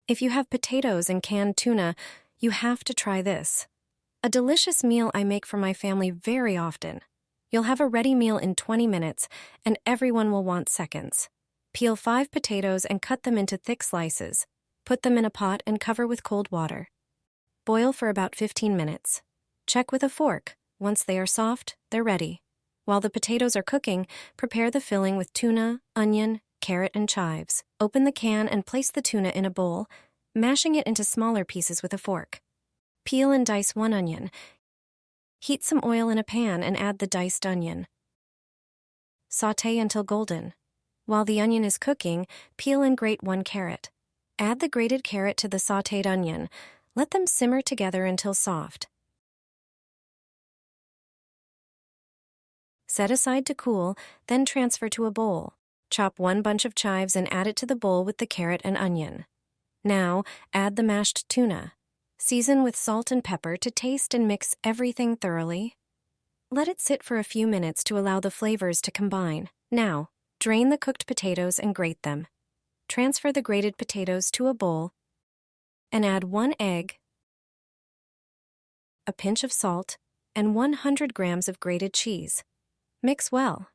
If you have potatoes and canned tuna, you have to try this. A delicious meal I make for my family very often. You'll have a ready meal in 20 minutes, and everyone will want seconds. Peel 5 potatoes and cut them into thick slices. Put them in a pot and cover with cold water. Boil for about 15 minutes. Check with a fork. Once they are soft, they're ready. While the potatoes are cooking, prepare the filling with tuna, onion, carrot, and chives. Open the can and place the tuna in a bowl, mashing it into smaller pieces with a fork. Peel and dice 1 onion. Heat some oil in a pan and add the diced onion. Sauté until golden. While the onion is cooking, peel and grate 1 carrot. Add the grated carrot to the sautéed onion. Let them simmer together until soft. Set aside to cool, then transfer to a bowl. Chop 1 bunch of chives and add it to the bowl with the carrot and onion. Now, add the mashed tuna. Season with salt and pepper to taste and mix everything thoroughly. Let it sit for a few minutes to allow the flavors to combine. Now, drain the cooked potatoes and grate them. Transfer the grated potatoes to a bowl and add 1 egg, a pinch of salt, and 100 grams of grated cheese. Mix well.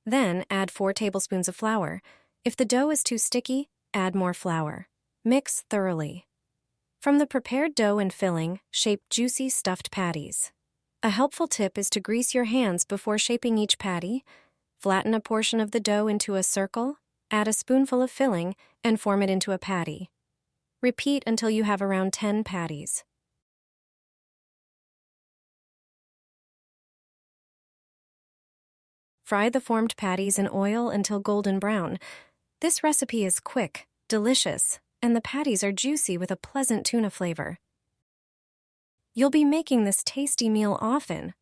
Then add 4 tablespoons of flour. If the dough is too sticky, add more flour. Mix thoroughly. From the prepared dough and filling, shape juicy stuffed patties. A helpful tip is to grease your hands before shaping each patty. Flatten a portion of the dough into a circle, add a spoonful of filling, and form it into a patty. Repeat until you have around 10 patties. Fry the formed patties in oil until golden brown. This recipe is quick, delicious, and the patties are juicy with a pleasant tuna flavor. You'll be making this tasty meal often,